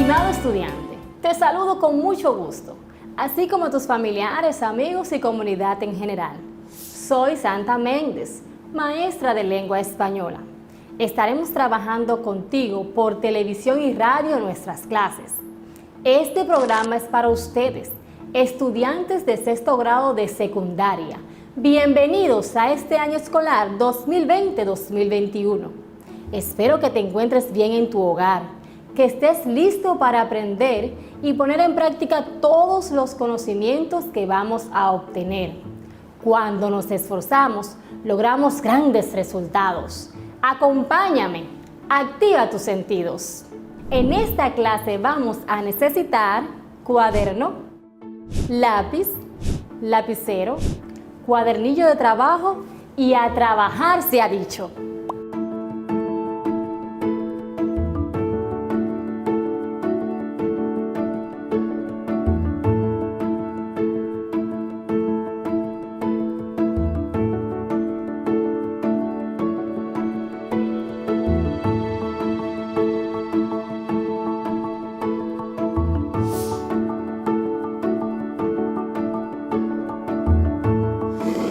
Estimado estudiante, te saludo con mucho gusto, así como tus familiares, amigos y comunidad en general. Soy Santa Méndez, maestra de lengua española. Estaremos trabajando contigo por televisión y radio en nuestras clases. Este programa es para ustedes, estudiantes de sexto grado de secundaria. Bienvenidos a este año escolar 2020-2021. Espero que te encuentres bien en tu hogar, que estés listo para aprender y poner en práctica todos los conocimientos que vamos a obtener. Cuando nos esforzamos, logramos grandes resultados. Acompáñame, activa tus sentidos. En esta clase vamos a necesitar cuaderno, lápiz, lapicero, cuadernillo de trabajo y a trabajar se ha dicho.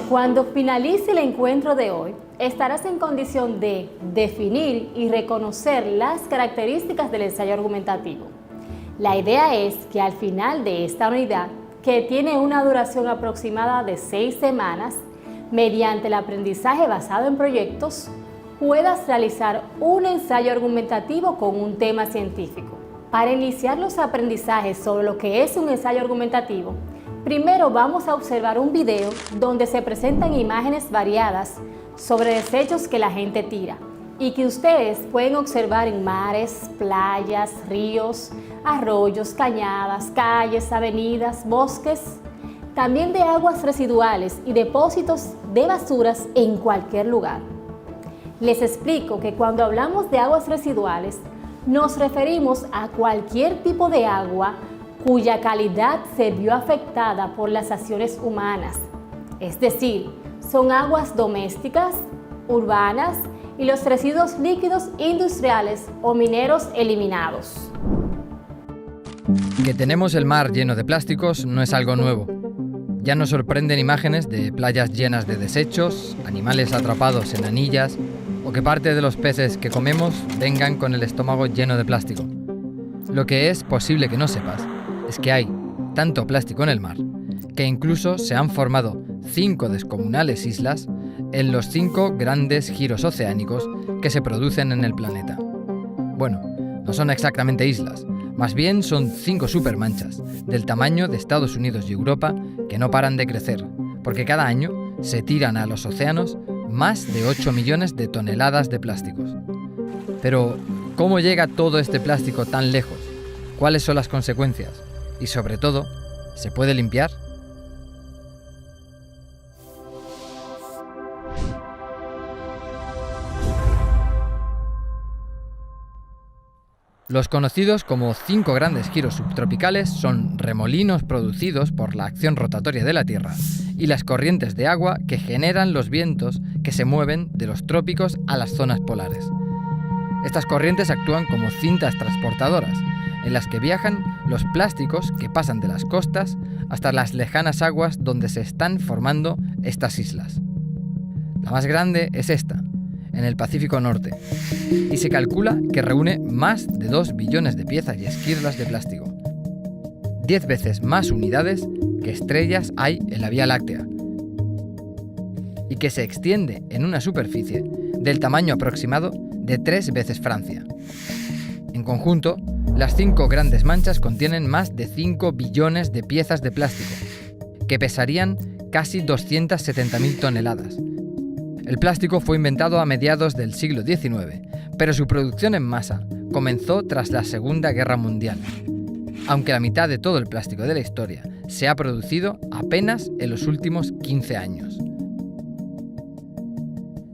Cuando finalice el encuentro de hoy, estarás en condición de definir y reconocer las características del ensayo argumentativo. La idea es que al final de esta unidad, que tiene una duración aproximada de 6 semanas, mediante el aprendizaje basado en proyectos, puedas realizar un ensayo argumentativo con un tema científico. Para iniciar los aprendizajes sobre lo que es un ensayo argumentativo, primero vamos a observar un video donde se presentan imágenes variadas sobre desechos que la gente tira y que ustedes pueden observar en mares, playas, ríos, arroyos, cañadas, calles, avenidas, bosques, también de aguas residuales y depósitos de basuras en cualquier lugar. Les explico que cuando hablamos de aguas residuales, nos referimos a cualquier tipo de agua cuya calidad se vio afectada por las acciones humanas, es decir, son aguas domésticas, urbanas y los residuos líquidos industriales o mineros eliminados. Que tenemos el mar lleno de plásticos no es algo nuevo. Ya nos sorprenden imágenes de playas llenas de desechos, animales atrapados en anillas o que parte de los peces que comemos vengan con el estómago lleno de plástico. Lo que es posible que no sepas es que hay tanto plástico en el mar que incluso se han formado 5 descomunales islas en los 5 grandes giros oceánicos que se producen en el planeta. Bueno, no son exactamente islas, más bien son 5 supermanchas del tamaño de Estados Unidos y Europa que no paran de crecer, porque cada año se tiran a los océanos más de 8 millones de toneladas de plásticos. Pero, ¿cómo llega todo este plástico tan lejos? ¿Cuáles son las consecuencias? Y sobre todo, ¿se puede limpiar? Los conocidos como 5 grandes giros subtropicales son remolinos producidos por la acción rotatoria de la Tierra y las corrientes de agua que generan los vientos que se mueven de los trópicos a las zonas polares. Estas corrientes actúan como cintas transportadoras, en las que viajan los plásticos que pasan de las costas hasta las lejanas aguas donde se están formando estas islas. La más grande es esta, en el Pacífico Norte, y se calcula que reúne más de 2 billones de piezas y esquirlas de plástico. 10 veces más unidades que estrellas hay en la Vía Láctea, y que se extiende en una superficie del tamaño aproximado de 3 veces Francia. En conjunto, las 5 grandes manchas contienen más de 5 billones de piezas de plástico, que pesarían casi 270.000 toneladas. El plástico fue inventado a mediados del siglo XIX, pero su producción en masa comenzó tras la Segunda Guerra Mundial, aunque la mitad de todo el plástico de la historia se ha producido apenas en los últimos 15 años.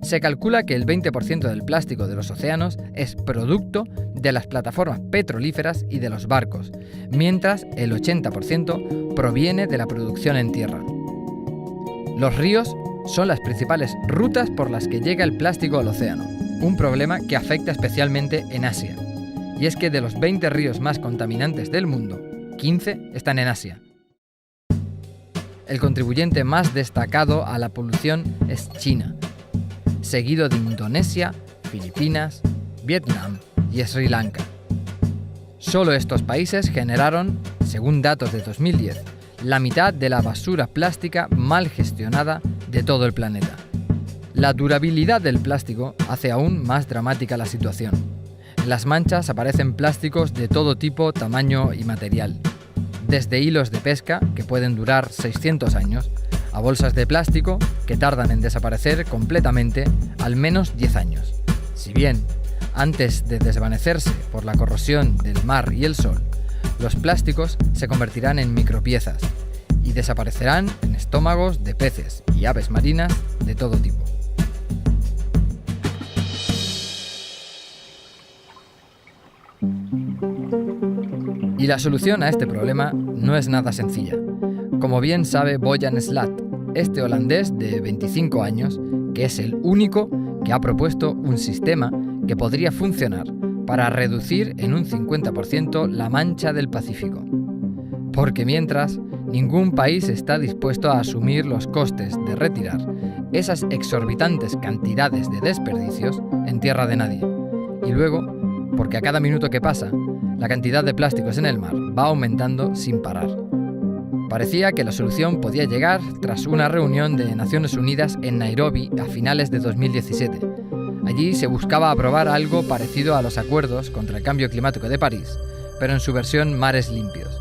Se calcula que el 20% del plástico de los océanos es producto de las plataformas petrolíferas y de los barcos, mientras el 80% proviene de la producción en tierra. Los ríos son las principales rutas por las que llega el plástico al océano, un problema que afecta especialmente en Asia. Y es que de los 20 ríos más contaminantes del mundo, 15 están en Asia. El contribuyente más destacado a la polución es China, seguido de Indonesia, Filipinas, Vietnam y Sri Lanka. Solo estos países generaron, según datos de 2010, la mitad de la basura plástica mal gestionada de todo el planeta. La durabilidad del plástico hace aún más dramática la situación. En las manchas aparecen plásticos de todo tipo, tamaño y material. Desde hilos de pesca, que pueden durar 600 años, a bolsas de plástico, que tardan en desaparecer completamente al menos 10 años. Si bien, antes de desvanecerse por la corrosión del mar y el sol, los plásticos se convertirán en micropiezas y desaparecerán en estómagos de peces y aves marinas de todo tipo. Y la solución a este problema no es nada sencilla. Como bien sabe Boyan Slat, este holandés de 25 años, que es el único que ha propuesto un sistema que podría funcionar para reducir en un 50% la mancha del Pacífico. Porque mientras, ningún país está dispuesto a asumir los costes de retirar esas exorbitantes cantidades de desperdicios en tierra de nadie. Y luego, porque a cada minuto que pasa, la cantidad de plásticos en el mar va aumentando sin parar. Parecía que la solución podía llegar tras una reunión de Naciones Unidas en Nairobi a finales de 2017. Allí se buscaba aprobar algo parecido a los acuerdos contra el cambio climático de París, pero en su versión mares limpios.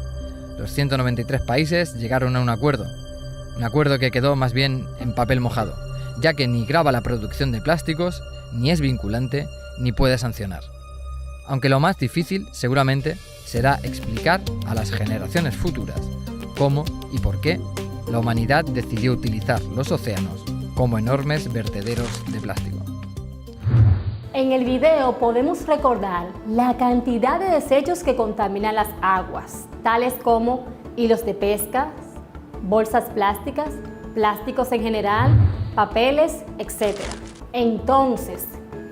Los 193 países llegaron a un acuerdo que quedó más bien en papel mojado, ya que ni grava la producción de plásticos, ni es vinculante, ni puede sancionar. Aunque lo más difícil, seguramente, será explicar a las generaciones futuras cómo y por qué la humanidad decidió utilizar los océanos como enormes vertederos de plástico. En el video podemos recordar la cantidad de desechos que contaminan las aguas, tales como hilos de pesca, bolsas plásticas, plásticos en general, papeles, etc. Entonces,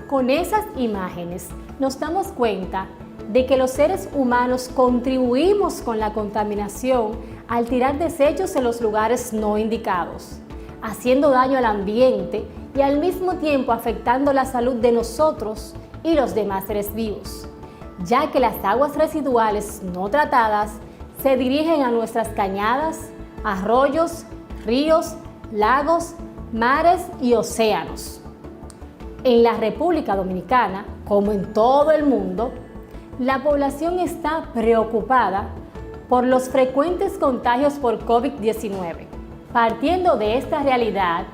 con esas imágenes nos damos cuenta de que los seres humanos contribuimos con la contaminación al tirar desechos en los lugares no indicados, haciendo daño al ambiente y al mismo tiempo afectando la salud de nosotros y los demás seres vivos, ya que las aguas residuales no tratadas se dirigen a nuestras cañadas, arroyos, ríos, lagos, mares y océanos. En la República Dominicana, como en todo el mundo, la población está preocupada por los frecuentes contagios por COVID-19. Partiendo de esta realidad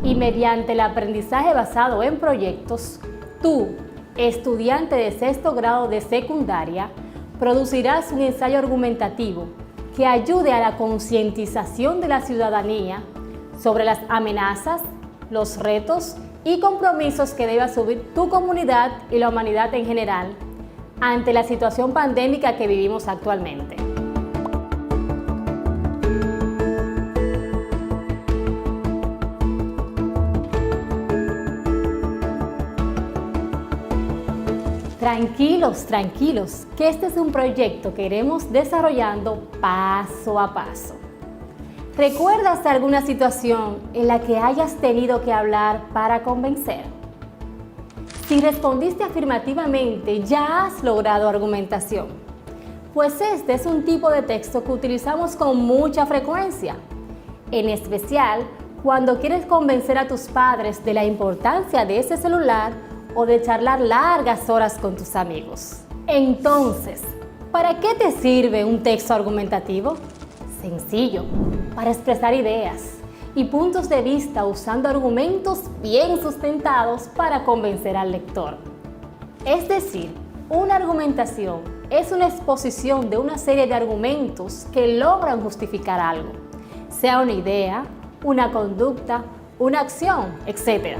y mediante el aprendizaje basado en proyectos, tú, estudiante de 6º grado de secundaria, producirás un ensayo argumentativo que ayude a la concientización de la ciudadanía sobre las amenazas, los retos y compromisos que debe asumir tu comunidad y la humanidad en general ante la situación pandémica que vivimos actualmente. Tranquilos, que este es un proyecto que iremos desarrollando paso a paso. ¿Recuerdas alguna situación en la que hayas tenido que hablar para convencer? Si respondiste afirmativamente, ya has logrado argumentación. Pues este es un tipo de texto que utilizamos con mucha frecuencia, en especial cuando quieres convencer a tus padres de la importancia de ese celular o de charlar largas horas con tus amigos. Entonces, ¿para qué te sirve un texto argumentativo? Sencillo, para expresar ideas y puntos de vista usando argumentos bien sustentados para convencer al lector. Es decir, una argumentación es una exposición de una serie de argumentos que logran justificar algo, sea una idea, una conducta, una acción, etc.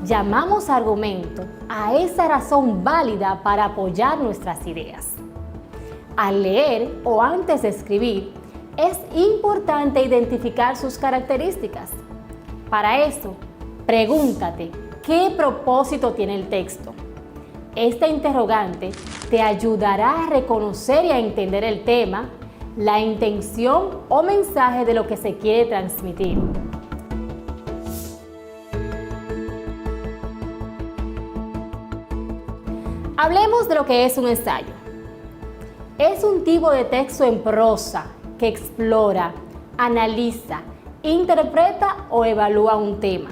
Llamamos argumento a esa razón válida para apoyar nuestras ideas. Al leer o antes de escribir, es importante identificar sus características. Para eso, Pregúntate, ¿qué propósito tiene el texto? Esta interrogante te ayudará a reconocer y a entender el tema, la intención o mensaje de lo que se quiere transmitir. Hablemos de lo que es un ensayo. Es un tipo de texto en prosa que explora, analiza, interpreta o evalúa un tema.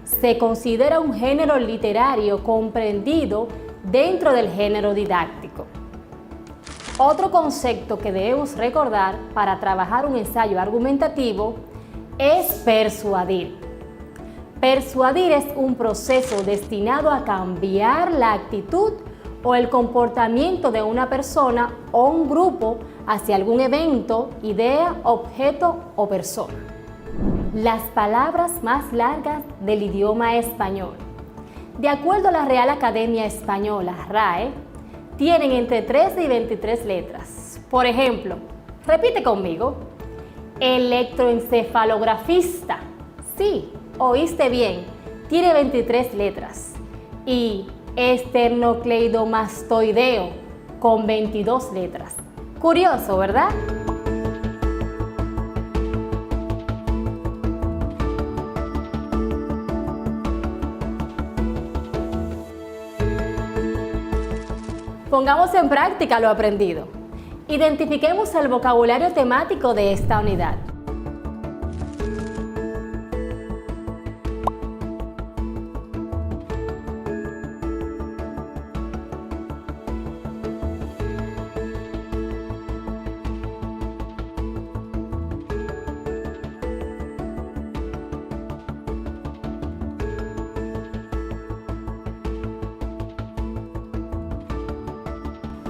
Se considera un género literario comprendido dentro del género didáctico. Otro concepto que debemos recordar para trabajar un ensayo argumentativo es persuadir. Persuadir es un proceso destinado a cambiar la actitud o el comportamiento de una persona o un grupo hacia algún evento, idea, objeto o persona. Las palabras más largas del idioma español. De acuerdo a la Real Academia Española, RAE, tienen entre 13 y 23 letras. Por ejemplo, repite conmigo: electroencefalografista. Sí, oíste bien, tiene 23 letras. Y esternocleidomastoideo, con 22 letras. Curioso, ¿verdad? Pongamos en práctica lo aprendido. Identifiquemos el vocabulario temático de esta unidad.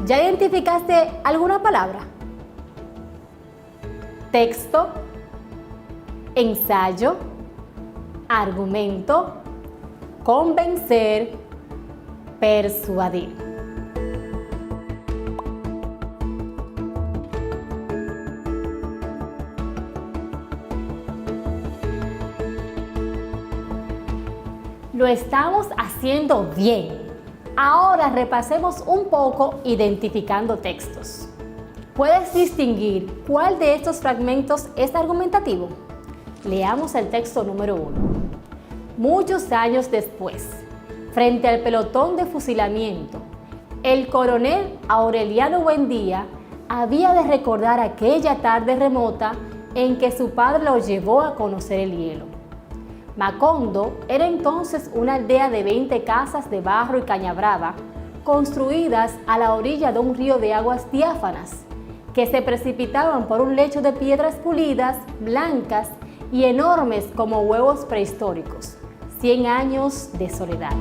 ¿Ya identificaste alguna palabra? Texto, ensayo, argumento, convencer, persuadir. Lo estamos haciendo bien. Ahora repasemos un poco identificando textos. ¿Puedes distinguir cuál de estos fragmentos es argumentativo? Leamos el texto número 1. Muchos años después, frente al pelotón de fusilamiento, el coronel Aureliano Buendía había de recordar aquella tarde remota en que su padre lo llevó a conocer el hielo. Macondo era entonces una aldea de 20 casas de barro y caña brava, construidas a la orilla de un río de aguas diáfanas, que se precipitaban por un lecho de piedras pulidas, blancas y enormes como huevos prehistóricos. 100 años de soledad.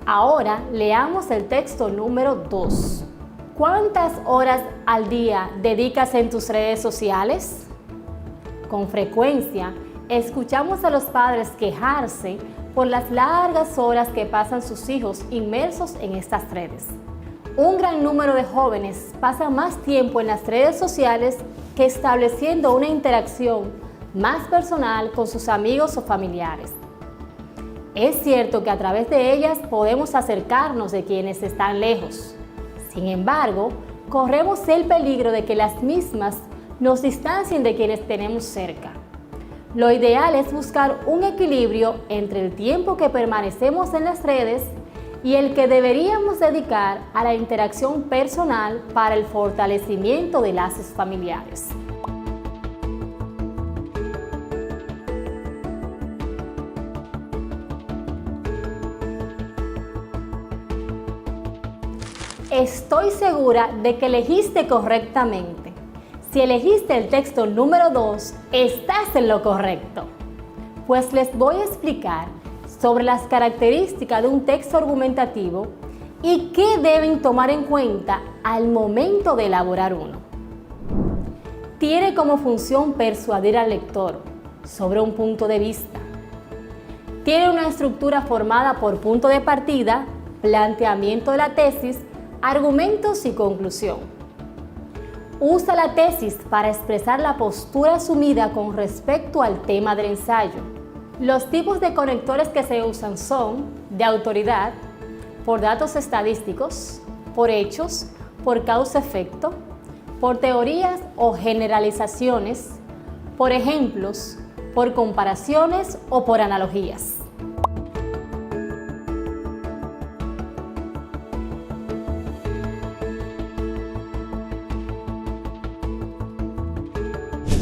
Ahora leamos el texto número 2. ¿Cuántas horas al día dedicas en tus redes sociales? Con frecuencia, escuchamos a los padres quejarse por las largas horas que pasan sus hijos inmersos en estas redes. Un gran número de jóvenes pasa más tiempo en las redes sociales que estableciendo una interacción más personal con sus amigos o familiares. Es cierto que a través de ellas podemos acercarnos de quienes están lejos. Sin embargo, corremos el peligro de que las mismas nos distancien de quienes tenemos cerca. Lo ideal es buscar un equilibrio entre el tiempo que permanecemos en las redes y el que deberíamos dedicar a la interacción personal para el fortalecimiento de lazos familiares. Estoy segura de que elegiste correctamente. Si elegiste el texto número 2, estás en lo correcto. Pues les voy a explicar sobre las características de un texto argumentativo y qué deben tomar en cuenta al momento de elaborar uno. Tiene como función persuadir al lector sobre un punto de vista. Tiene una estructura formada por punto de partida, planteamiento de la tesis, argumentos y conclusión. Usa la tesis para expresar la postura asumida con respecto al tema del ensayo. Los tipos de conectores que se usan son de autoridad, por datos estadísticos, por hechos, por causa-efecto, por teorías o generalizaciones, por ejemplos, por comparaciones o por analogías.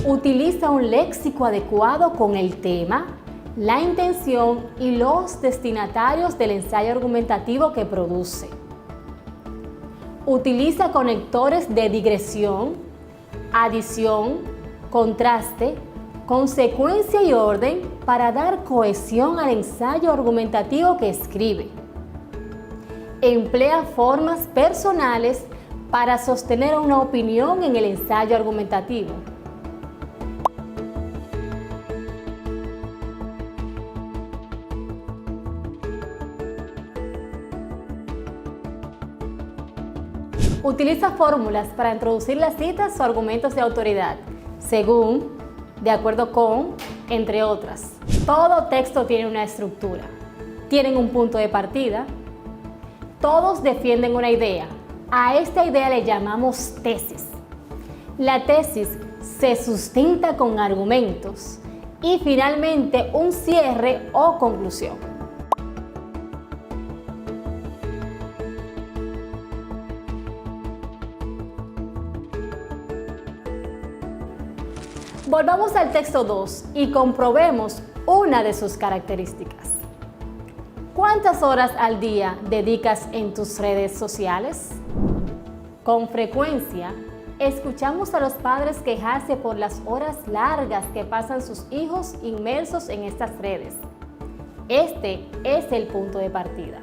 Utiliza un léxico adecuado con el tema, la intención y los destinatarios del ensayo argumentativo que produce. Utiliza conectores de digresión, adición, contraste, consecuencia y orden para dar cohesión al ensayo argumentativo que escribe. Emplea formas personales para sostener una opinión en el ensayo argumentativo. Utiliza fórmulas para introducir las citas o argumentos de autoridad, según, de acuerdo con, entre otras. Todo texto tiene una estructura. Tienen un punto de partida. Todos defienden una idea. A esta idea le llamamos tesis. La tesis se sustenta con argumentos y finalmente un cierre o conclusión. Volvamos al texto 2 y comprobemos una de sus características. ¿Cuántas horas al día dedicas en tus redes sociales? Con frecuencia, escuchamos a los padres quejarse por las horas largas que pasan sus hijos inmersos en estas redes. Este es el punto de partida.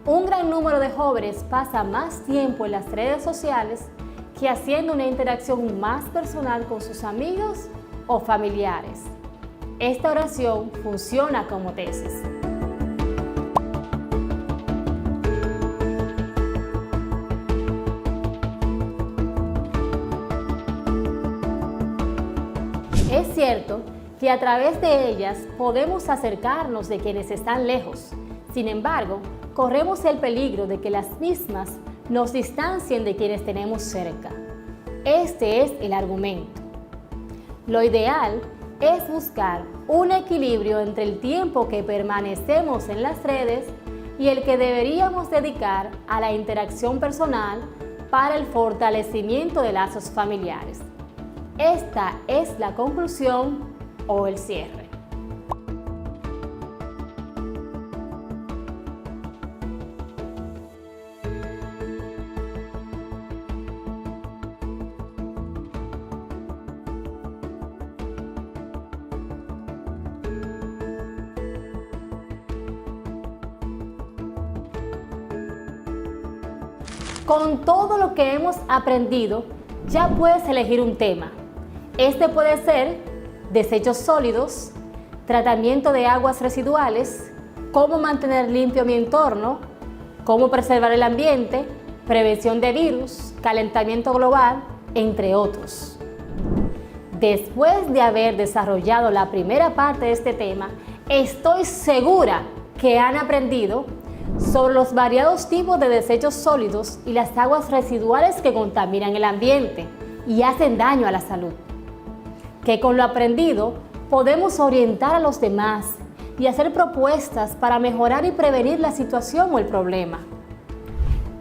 Un gran número de jóvenes pasa más tiempo en las redes sociales que haciendo una interacción más personal con sus amigos o familiares. Esta oración funciona como tesis. Es cierto que a través de ellas podemos acercarnos de quienes están lejos. Sin embargo, corremos el peligro de que las mismas nos distancien de quienes tenemos cerca. Este es el argumento. Lo ideal es buscar un equilibrio entre el tiempo que permanecemos en las redes y el que deberíamos dedicar a la interacción personal para el fortalecimiento de lazos familiares. Esta es la conclusión o el cierre. Con todo lo que hemos aprendido, ya puedes elegir un tema. Este puede ser desechos sólidos, tratamiento de aguas residuales, cómo mantener limpio mi entorno, cómo preservar el ambiente, prevención de virus, calentamiento global, entre otros. Después de haber desarrollado la primera parte de este tema, estoy segura que han aprendido sobre los variados tipos de desechos sólidos y las aguas residuales que contaminan el ambiente y hacen daño a la salud. Que con lo aprendido podemos orientar a los demás y hacer propuestas para mejorar y prevenir la situación o el problema.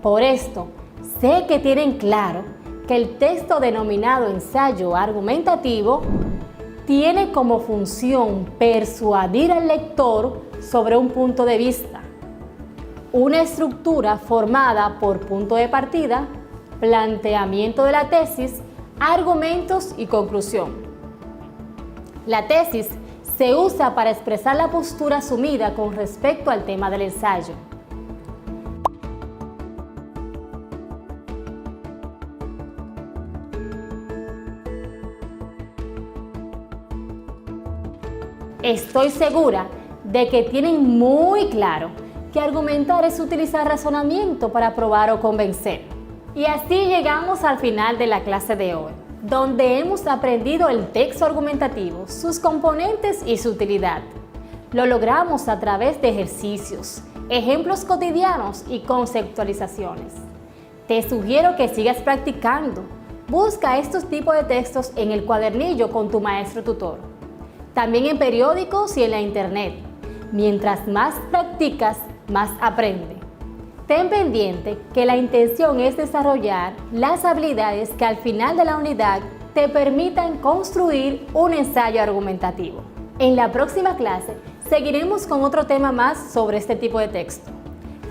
Por esto, sé que tienen claro que el texto denominado ensayo argumentativo tiene como función persuadir al lector sobre un punto de vista, una estructura formada por punto de partida, planteamiento de la tesis, argumentos y conclusión. La tesis se usa para expresar la postura asumida con respecto al tema del ensayo. Estoy segura de que tienen muy claro que argumentar es utilizar razonamiento para probar o convencer. Y así llegamos al final de la clase de hoy, donde hemos aprendido el texto argumentativo, sus componentes y su utilidad. Lo logramos a través de ejercicios, ejemplos cotidianos y conceptualizaciones. Te sugiero que sigas practicando. Busca estos tipos de textos en el cuadernillo con tu maestro tutor. También en periódicos y en la internet. Mientras más practicas, más aprende. Ten pendiente que la intención es desarrollar las habilidades que al final de la unidad te permitan construir un ensayo argumentativo. En la próxima clase seguiremos con otro tema más sobre este tipo de texto.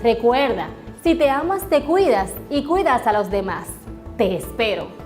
Recuerda, si te amas te cuidas y cuidas a los demás. Te espero.